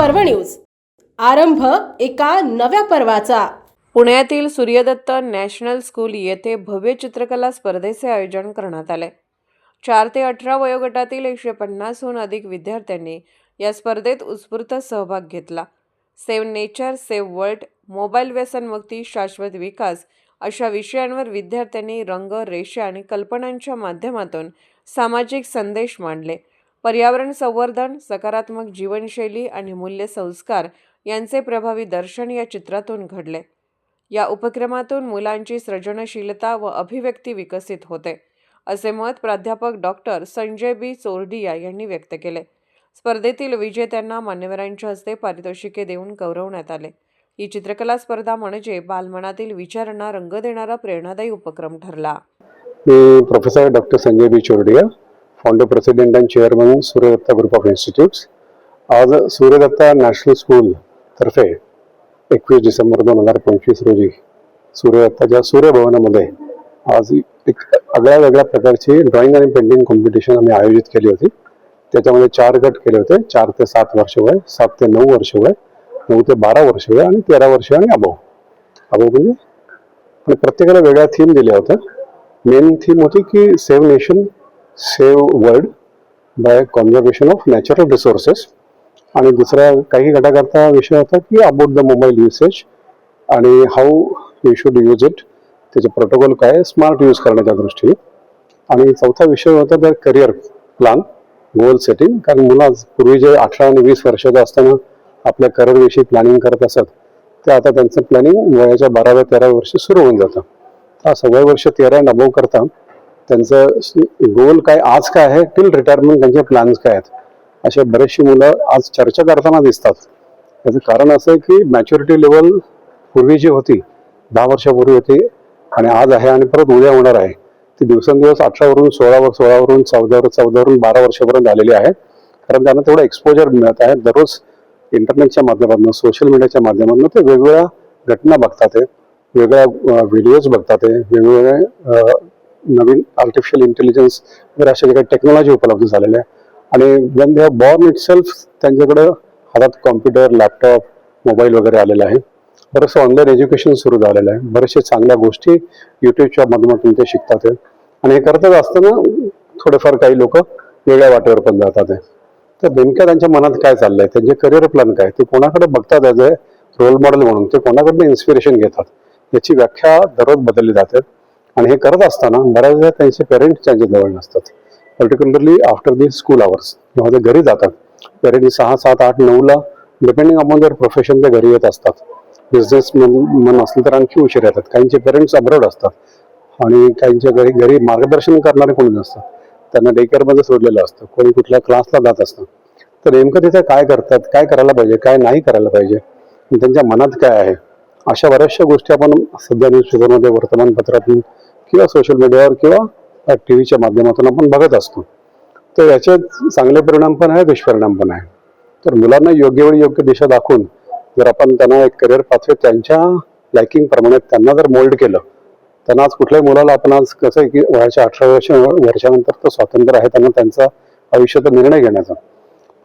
पर्व न्यूज. आरंभ एका नव्या पर्वाचा. पुण्यातील सूर्यदत्त नॅशनल स्कूल येथे भव्य चित्रकला स्पर्धेचे आयोजन करण्यात आले. 4 ते 18 वयोगटातील 150हून अधिक विद्यार्थ्यांनी या स्पर्धेत उत्स्फूर्त सहभाग घेतला. Save nature, save world, mobile व्यसनमुक्ती, शाश्वत विकास अशा विषयांवर विद्यार्थ्यांनी रंग, रेषा आणि कल्पनांच्या माध्यमातून सामाजिक संदेश मांडले. पर्यावरण संवर्धन, सकारात्मक जीवनशैली आणि मूल्य संस्कार यांचे प्रभावी दर्शन या चित्रातून घडले. या उपक्रमातून मुलांची सृजनशीलता व अभिव्यक्ती विकसित होते, असे मत प्राध्यापक डॉक्टर संजय बी चोरडिया यांनी व्यक्त केले. स्पर्धेतील विजेत्यांना मान्यवरांच्या हस्ते पारितोषिके देऊन गौरवण्यात आले. ही चित्रकला स्पर्धा म्हणजे बालमनातील विचारांना रंग देणारा प्रेरणादायी उपक्रम ठरला. मी professor doctor Sanjay B Chordia, founder, president and chairman Suryadatta group of institutes. आज सूर्यदत्ता नॅशनल स्कूल तर्फे 21 डिसेंबर 2025 रोजी सूर्यदत्ताच्या सूर्यभवनामध्ये आज एक वेगळ्या प्रकारची ड्रॉइंग आणि पेंटिंग कॉम्पिटिशन आम्ही आयोजित केली होती. त्याच्यामध्ये 4 गट केले होते. 4 ते 7 वर्ष वय, 7 ते 9 वर्ष वय, 9 ते 12 वर्ष वय आणि 13 वर्ष आणि अबोव म्हणजे. आणि प्रत्येकाला वेगळ्या थीम दिल्या होत्या. मेन थीम होती की save nation, save world by conservation of natural resources. आणि दुसरा काही गटाकरता विषय होता की अबाउट द मोबाईल युसेज आणि how you should use it, त्याचे प्रोटोकॉल काय, स्मार्ट यूज करण्याच्या दृष्टीने. आणि चौथा विषय होता तर करिअर प्लॅन, गोल सेटिंग. कारण मुलं पूर्वी जे 18 आणि 20 वर्षाचं असताना आपल्या करिअरविषयी प्लॅनिंग करत असत, ते आता त्यांचं प्लॅनिंग वयाच्या 12व्या-13व्या वर्षी सुरू होऊन जातं. असं वय वर्ष 13 आणि अबोव करता त्यांचं गोल काय, आज काय आहे, टिल रिटायरमेंट त्यांचे प्लॅन्स काय आहेत, असे बरेचशी मुलं आज चर्चा करताना दिसतात. त्याचं कारण असं आहे की मॅच्युरिटी लेवल पूर्वी जी होती, 10 वर्षापूर्वी होती आणि आज आहे आणि परत उद्या होणार आहे, ती दिवसेंदिवस 18वरून 16वर, 16वरून 14वर, 14वरून 12 वर्षापर्यंत आलेली आहे. कारण त्यांना तेवढं एक्सपोजर मिळत आहे. दररोज इंटरनेटच्या माध्यमातून, सोशल मीडियाच्या माध्यमातून ते वेगवेगळ्या घटना बघतात, वेगळ्या व्हिडिओज बघतात, वेगवेगळे नवीन आर्टिफिशियल इंटेलिजन्स वगैरे अशा काही टेक्नॉलॉजी उपलब्ध झालेल्या आहे. आणि when they have born it self त्यांच्याकडं हातात कॉम्प्युटर, लॅपटॉप, मोबाईल वगैरे आलेला आहे. बरंचसं ऑनलाईन एज्युकेशन सुरू झालेलं आहे. बरेचसे चांगल्या गोष्टी यूट्यूबच्या माध्यमातून ते शिकतात. आणि हे करतच असताना थोडेफार काही लोक वेगळ्या वाटेवर पण जातात. तर नेमक्या त्यांच्या मनात काय चाललंय, त्यांचे करिअर प्लॅन काय, ते कोणाकडे बघतात ॲज अ रोल मॉडेल म्हणून, ते कोणाकडनं इन्स्पिरेशन घेतात, याची व्याख्या दररोज बदलली जाते. आणि हे करत असताना बऱ्याचदा त्यांचे पेरेंट्स त्यांच्या जवळ नसतात. Particularly after the school hours जेव्हा ते घरी जातात, पेरेंट्स 6, 7, 8, 9ला डिपेंडिंग अपॉन देअर प्रोफेशन ते घरी येत असतात. बिझनेसमन असलं तर आणखी उशीर येतात. काहींचे पेरेंट्स अब्रॉड असतात आणि काहींच्या घरी मार्गदर्शन करणारे कोणी नसतात. त्यांना डे केअरमध्ये सोडलेलं असतं, कोणी कुठल्या क्लासला जात असतं. तर नेमकं तिथे काय करतात, काय करायला पाहिजे, काय नाही करायला पाहिजे, त्यांच्या मनात काय आहे, अशा बऱ्याचशा गोष्टी आपण सध्या न्यूजपेपरमध्ये, वर्तमानपत्रातून किंवा सोशल मीडियावर किंवा TV च्या माध्यमातून आपण बघत असतो. तर याचे चांगले परिणाम पण आहे, दुष्परिणाम पण आहे. तर मुलांना योग्य वेळी योग्य दिशा दाखवून जर आपण त्यांना एक करिअर पाथवे त्यांच्या लायकिंग प्रमाणे त्यांना जर मोल्ड केलं, त्यांना आज कुठल्याही मुलाला आपण आज कसं आहे की वयाच्या 18 वर्षानंतर तर स्वातंत्र्य आहे त्यांना त्यांचा आयुष्याचा निर्णय घेण्याचा.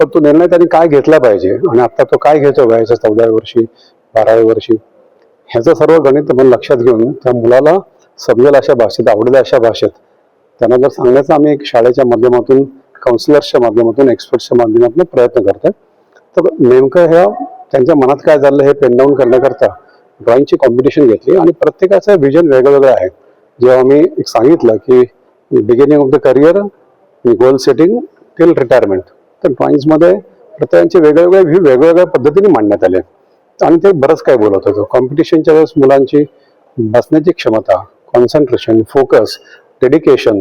पण तो निर्णय त्यांनी काय घेतला पाहिजे आणि आता तो काय घेतो वयाच्या 14व्या वर्षी, 12व्या वर्षी, ह्याचं सर्व गणित आपण लक्षात घेऊन त्या मुलाला समजेल अशा भाषेत, आवडेल अशा भाषेत त्यांना जर सांगण्याचा आम्ही एक शाळेच्या माध्यमातून, काउन्सिलर्सच्या माध्यमातून, एक्सपर्ट्सच्या माध्यमातून प्रयत्न करतोय. तर नेमकं ह्या त्यांच्या मनात काय झालं हे पेन डाऊन करण्याकरता ड्रॉइंगची कॉम्पिटिशन घेतली आणि प्रत्येकाचं व्हिजन वेगवेगळं आहे. जेव्हा आम्ही एक सांगितलं की beginning of the career, goal setting till retirement, तर ड्रॉइंग्समध्ये प्रत्येकाचे वेगवेगळे व्ह्यू वेगवेगळ्या पद्धतीने मांडण्यात आले आणि ते बरंच काय बोलत होतं. कॉम्पिटिशनच्या वेळेस मुलांची बसण्याची क्षमता, कॉन्सन्ट्रेशन, फोकस, डेडिकेशन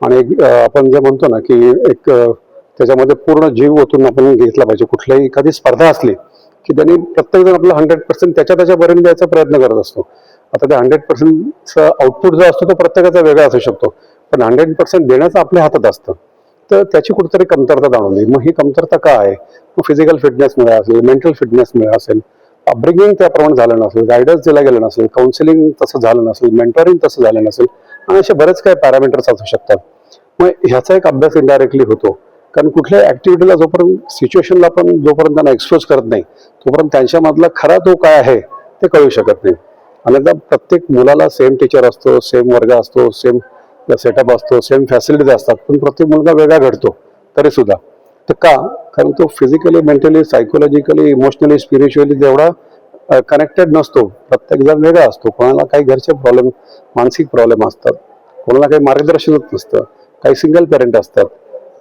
आणि आपण जे म्हणतो ना की एक त्याच्यामध्ये पूर्ण जीव ओतून आपण घेतला पाहिजे. कुठल्याही एखादी स्पर्धा असली की त्यांनी प्रत्येकजण आपलं 100% त्याच्यापर्यंत द्यायचा प्रयत्न करत असतो. आता त्या 100%चा आउटपुट जो असतो तो प्रत्येकाचा वेगळा असू शकतो, पण 100% देण्याचं आपल्या हातात असतं. तर त्याची कुठेतरी कमतरता जाणवली. मग ही कमतरता काय आहे? मग फिजिकल फिटनेसमुळे असेल, मेंटल फिटनेसमुळे असेल, अपब्रिंगिंग त्याप्रमाणे झालं नसेल, गायडन्स दिला गेलं नसेल, काउन्सिलिंग तसं झालं नसेल, मेंटरिंग तसं झालं नसेल आणि असे बरेच काही पॅरामीटर्स असू शकतात. मग ह्याचा एक अभ्यास इनडायरेक्टली होतो कारण कुठल्या ऍक्टिव्हिटीला जोपर्यंत सिच्युएशनला आपण जोपर्यंत त्यांना एक्सपोज करत नाही तोपर्यंत त्यांच्यामधला खरा तो काय आहे ते कळू शकत नाही. आणि आता प्रत्येक मुलाला सेम टीचर असतो, सेम वर्ग असतो, सेम सेटअप असतो, सेम फॅसिलिटीज असतात, पण प्रत्येक मुलगा वेगळा घडतो तरी सुद्धा. तर का? कारण तो physically, mentally, psychologically, emotionally, spiritually तेवढा कनेक्टेड नसतो. प्रत्येक जण वेगळा असतो. कोणाला काही घरचे प्रॉब्लेम, मानसिक प्रॉब्लेम असतात, कोणाला काही मार्गदर्शनच नसतं, काही सिंगल पेरेंट असतात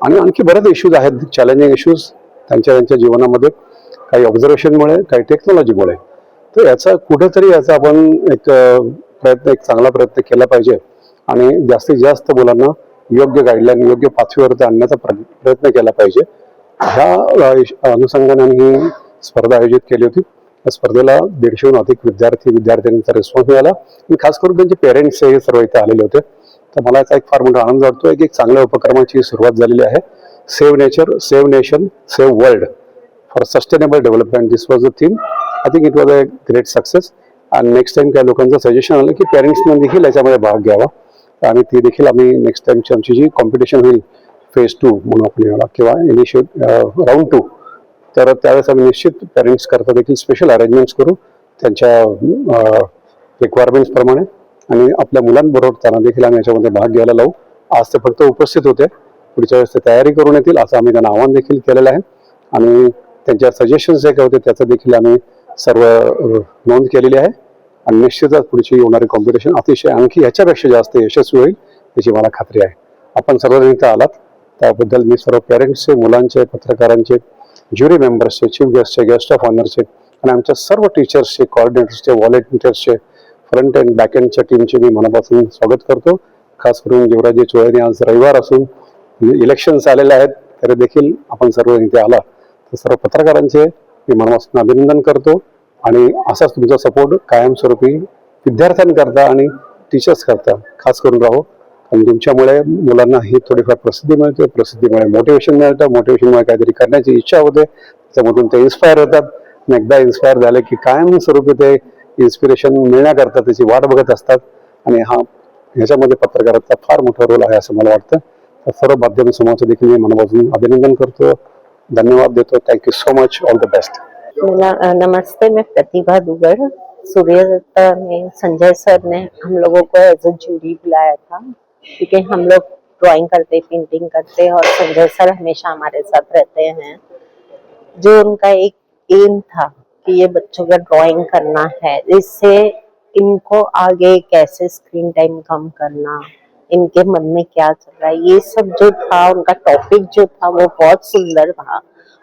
आणि आणखी बरेच इश्यूज आहेत, चॅलेंजिंग इश्यूज त्यांच्या जीवनामध्ये, काही ऑब्झर्वेशनमुळे, काही टेक्नॉलॉजीमुळे. तर याचा कुठेतरी आपण एक चांगला प्रयत्न केला पाहिजे आणि जास्तीत जास्त मुलांना योग्य गाईडलाईन, योग्य पाथवेवरती आणण्याचा प्रयत्न केला पाहिजे. ह्या अनुषंगाने ही स्पर्धा आयोजित केली होती. या स्पर्धेला 150हून अधिक विद्यार्थ्यांचा रिस्पॉन्स मिळाला आणि खास करून त्यांचे पेरेंट्स हे सर्व इथे आलेले होते. तर मला याचा एक फार मोठा आनंद वाटतोय की एक चांगल्या उपक्रमाची सुरुवात झालेली आहे. Save nature, save nation, save world for sustainable development. This was the theme. I think it was a great success. आणि नेक्स्ट टाइम काही लोकांचं सजेशन आलं की पेरेंट्सने देखील याच्यामध्ये भाग घ्यावा आणि ती देखील आम्ही नेक्स्ट टाइमची आमची जी कॉम्पिटिशन होईल फेज 2 म्हणून आपण याला किंवा इनिशिएट राऊंड 2, तर त्यावेळेस आम्ही निश्चित पेरेंट्स करता देखील स्पेशल अरेंजमेंट्स करू त्यांच्या रिक्वायरमेंट्स प्रमाणे आणि आपल्या मुलांबरोबर त्यांना देखील आम्ही याच्यामध्ये भाग घ्यायला लावू. आज ते फक्त उपस्थित होते, पुढच्या वेळेस ते तयारी करून येतील असं आम्ही त्यांना आवाहन देखील केलेलं आहे आणि त्यांच्या सजेशन्स जे काय होते त्याचं देखील आम्ही सर्व नोंद केलेली आहे आणि निश्चितच पुढची होणारी कॉम्पिटिशन अतिशय आणखी ह्याच्यापेक्षा जास्त यशस्वी होईल याची मला खात्री आहे. आपण सर्वजण इथं आलात त्याबद्दल मी सर्व पेरेंट्सचे, मुलांचे, पत्रकारांचे, ज्युरी मेंबर्सचे, चीफ गेस्टचे, गेस्ट ऑफ ऑनरचे आणि आमच्या सर्व टीचर्सचे, कोऑर्डिनेटर्सचे, व्हॉलेंटियर्सचे, फ्रंट अँड बॅक एंडच्या टीमचे मी मनापासून स्वागत करतो. खास करून युवराजी चोळेने आज रविवार असून इलेक्शन्स आलेले आहेत तरी देखील आपण सर्व इथे आला, तर सर्व पत्रकारांचे मी मनापासून अभिनंदन करतो आणि असाच तुमचा सपोर्ट कायमस्वरूपी विद्यार्थ्यांकरता आणि टीचर्स करता खास करून राहो. आणि तुमच्यामुळे मुलांना ही थोडीफार प्रसिद्धी मिळते, प्रसिद्धीमुळे मोटिवेशन मिळतं, मोटिवेशनमुळे काहीतरी करण्याची इच्छा होते, त्याच्यामधून ते इन्स्पायर होतात आणि एकदा इन्स्पायर झाले की कायमस्वरूपी ते इन्स्पिरेशन मिळण्याकरता त्याची वाट बघत असतात आणि ह्याच्यामध्ये पत्रकाराचा फार मोठा रोल आहे असं मला वाटतं. तर सर्व माध्यम समूहाचं देखील मी मनापासून अभिनंदन करतो, धन्यवाद देतो. Thank you so much, all the best. नमस्ते, मैं प्रतिभा दुगड़। सूर्य दत्ता ने, संजय सर ने हम लोगों को एज अ जूरी बुलाया था क्योंकि हम लोग ड्राइंग करते, पेंटिंग करते और संजय सर हमेशा हमारे साथ रहते हैं। जो उनका एक एम था कि ये बच्चों का ड्राइंग करना है, इससे इनको आगे कैसे स्क्रीन टाइम कम करना, इनके मन में क्या चल रहा है, ये सब जो था उनका टॉपिक जो था वो बहुत सुंदर था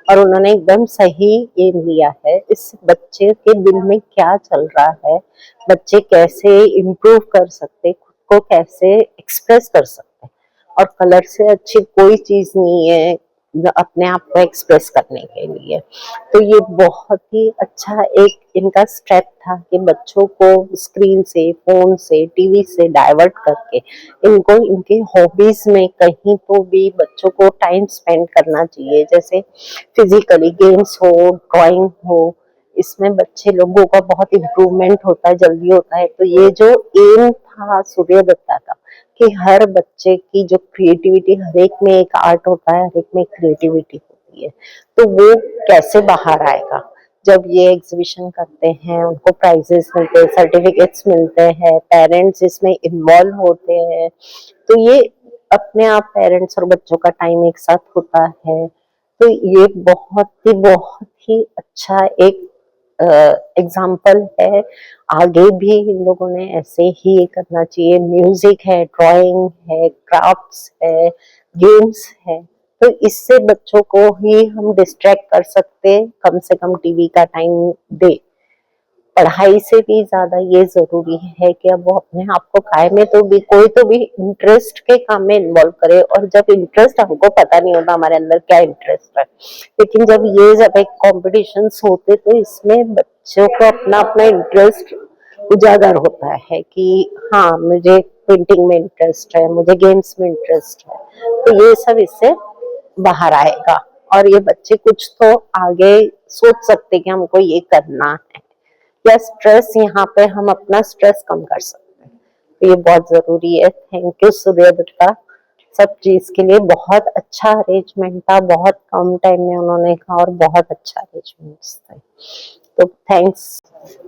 और उन्होंने एकदम सही एम लिया है। इस बच्चे के दिल में क्या चल रहा है, बच्चे कैसे इम्प्रूव कर सकते, खुद को कैसे एक्सप्रेस कर सकते, और कलर से अच्छी कोई चीज नहीं है अपने आप को एक्सप्रेस करने के लिए। तो ये बहुत ही अच्छा एक इनका स्टेप था कि बच्चों को स्क्रीन से, फोन से, टीवी से डाइवर्ट करके इनको इनके हॉबीज में कहीं तो भी बच्चों को टाइम स्पेंड करना चाहिए, जैसे फिजिकली गेम्स हो, ड्राइंग हो, इसमें बच्चे लोगों का बहुत इम्प्रूवमेंट होता है, जल्दी होता है। तो ये जो एम था सूर्य दत्ता का कि हर बच्चे की जो क्रिएटिविटी, हर एक में एक आर्ट होता है, हर एक में क्रिएटिविटी होती है, तो वो कैसे बाहर आएगा जब ये एग्जीबिशन करते हैं, उनको प्राइजेस मिलते हैं, सर्टिफिकेट्स मिलते हैं, पेरेंट्स इसमें इन्वॉल्व होते हैं, तो ये अपने आप पेरेंट्स और बच्चों का टाइम एक साथ होता है। तो ये बहुत ही अच्छा एक एग्जाम्पल है। आगे भी इन लोगों ने ऐसे ही करना चाहिए। म्यूजिक है, ड्राइंग है, क्राफ्ट्स है, गेम्स है, तो इससे बच्चों को ही हम डिस्ट्रैक्ट कर सकते, कम से कम टीवी का टाइम दे। पढ़ाई से भी ज्यादा ये जरूरी है कि अब वो अपने आप को काय में तो भी कोई तो भी इंटरेस्ट के काम में इन्वॉल्व करे, और जब इंटरेस्ट हमको पता नहीं होता हमारे अंदर क्या इंटरेस्ट है, लेकिन जब एक कॉम्पिटिशन्स होते तो इसमें बच्चों को अपना अपना इंटरेस्ट उजागर होता है कि हाँ मुझे पेंटिंग में इंटरेस्ट है, मुझे गेम्स में इंटरेस्ट है, तो ये सब इससे बाहर आएगा और ये बच्चे कुछ तो आगे सोच सकते कि हमको ये करना है, या स्ट्रेस, यहाँ पे हम अपना स्ट्रेस कम कर सकते हैं, तो ये बहुत जरूरी है। थैंक यू सूर्य दत्ता सब चीज के लिए बहुत अच्छा अरेंजमेंट था, बहुत कम टाइम में उन्होंने कहा और बहुत अच्छा अरेंजमेंट था, तो थँक्स.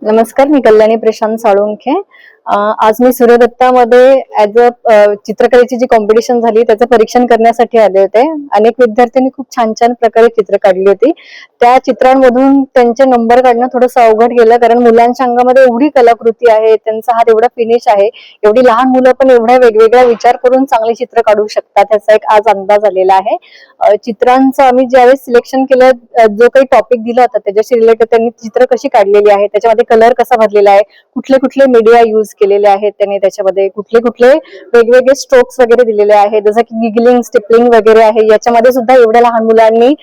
नमस्कार, मी कल्याणी प्रशांत साळुंखे. आज मी सूर्यदत्तामध्ये ऍज अ चित्रकलेची जी कॉम्पिटिशन झाली त्याचं परीक्षण करण्यासाठी आले होते. अनेक विद्यार्थ्यांनी खूप छान छान प्रकारे चित्र काढली होती. त्या चित्रांमधून त्यांचे नंबर काढणं थोडंसं अवघड गेलं, कारण मुलांच्या अंगामध्ये एवढी कलाकृती आहे, त्यांचा हात एवढा फिनिश आहे, एवढी लहान मुलं पण एवढ्या वेगवेगळ्या विचार करून चांगले चित्र काढू शकतात ह्याचा एक आज अंदाज आलेला आहे. चित्रांचं आम्ही ज्यावेळेस सिलेक्शन केलं, जो काही टॉपिक दिला होता त्याच्याशी रिलेटेड त्यांनी चित्र कशी काढलेली आहे, त्याच्यामध्ये कलर कसा भरलेला आहे, कुठले कुठले मीडिया यूज केलेले आहेत त्यांनी, त्याच्यामध्ये कुठले कुठले वेगवेगळे स्ट्रोक्स वगैरे दिलेले आहेत, जसं की गिगलिंग, स्टिपलिंग वगैरे आहे. याच्यामध्ये सुद्धा एवढ्या लहान मुलांनी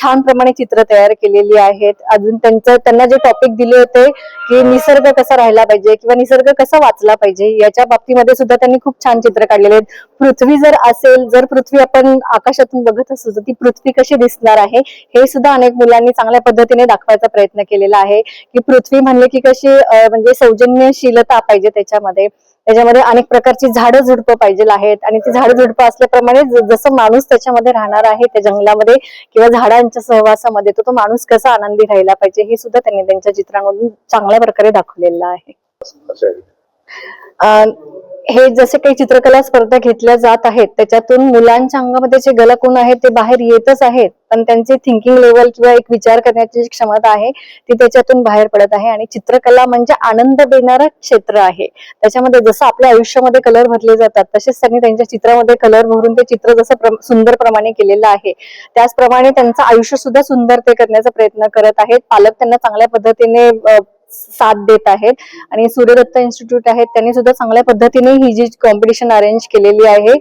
छान प्रमाणे चित्र तयार केलेली आहेत. अजून त्यांना जे टॉपिक दिले होते की निसर्ग कसा राहिला पाहिजे किंवा निसर्ग कसा वाचला पाहिजे, याच्या बाबतीमध्ये सुद्धा त्यांनी खूप छान चित्र काढलेले आहेत. पृथ्वी जर असेल, जर पृथ्वी आपण आकाशातून बघत असू तर ती पृथ्वी कशी दिसणार आहे हे सुद्धा अनेक मुलांनी चांगल्या पद्धतीने दाखवायचा प्रयत्न केलेला आहे. की पृथ्वी म्हणले की कशी म्हणजे सौजन्यशीलता पाहिजे त्याच्यामध्ये अनेक प्रकारची झाडं झुडपं पाहिजे आहेत, आणि ती झाडं झुडपं असल्याप्रमाणे जसं माणूस त्याच्यामध्ये राहणार आहे त्या जंगलामध्ये किंवा झाडांच्या सहवासामध्ये, तो माणूस कसा आनंदी राहिला पाहिजे हे सुद्धा त्यांनी त्यांच्या चित्रांमधून चांगल्या प्रकारे दाखवलेलं आहे. हे जसे काही चित्रकला स्पर्धा घेतल्या जात आहेत त्याच्यातून मुलांच्या अंगामध्ये जे गलगुण आहेत ते बाहेर येतच आहेत, पण त्यांची थिंकिंग लेवल किंवा एक विचार करण्याची जी क्षमता आहे ती त्याच्यातून बाहेर पडत आहे. आणि चित्रकला म्हणजे आनंद देणारं क्षेत्र आहे. त्याच्यामध्ये जसं आपल्या आयुष्यामध्ये कलर भरले जातात तसेच त्यांनी त्यांच्या चित्रामध्ये कलर भरून ते चित्र जसं सुंदर प्रमाणे केलेलं आहे, त्याचप्रमाणे त्यांचं आयुष्य सुद्धा सुंदर ते करण्याचा प्रयत्न करत आहेत. पालक त्यांना चांगल्या पद्धतीने साथ देत आहेत, आणि सूर्यदत्त इन्स्टिट्यूट आहेत त्यांनी सुद्धा चांगल्या पद्धतीने ही जी कॉम्पिटिशन अरेंज केलेली आहे.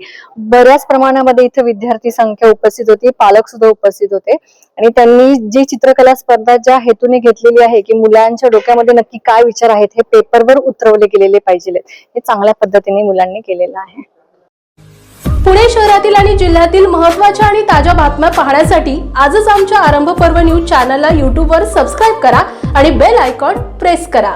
बऱ्याच प्रमाणामध्ये इथे विद्यार्थी संख्या उपस्थित होती, पालक सुद्धा उपस्थित होते, आणि त्यांनी जी चित्रकला स्पर्धा ज्या हेतूने घेतलेली आहे की मुलांच्या डोक्यामध्ये नक्की काय विचार आहेत हे पेपरवर उतरवले गेलेले पाहिजे, हे चांगल्या पद्धतीने मुलांनी केलेलं आहे. पुणे शहरातील आणि जिल्ह्यातील महत्त्वाच्या आणि ताज्या बातम्या पाहण्यासाठी आजच आमच्या आरंभ पर्व न्यूज चॅनलला YouTube वर सबस्क्राईब करा आणि बेल आयकॉन प्रेस करा.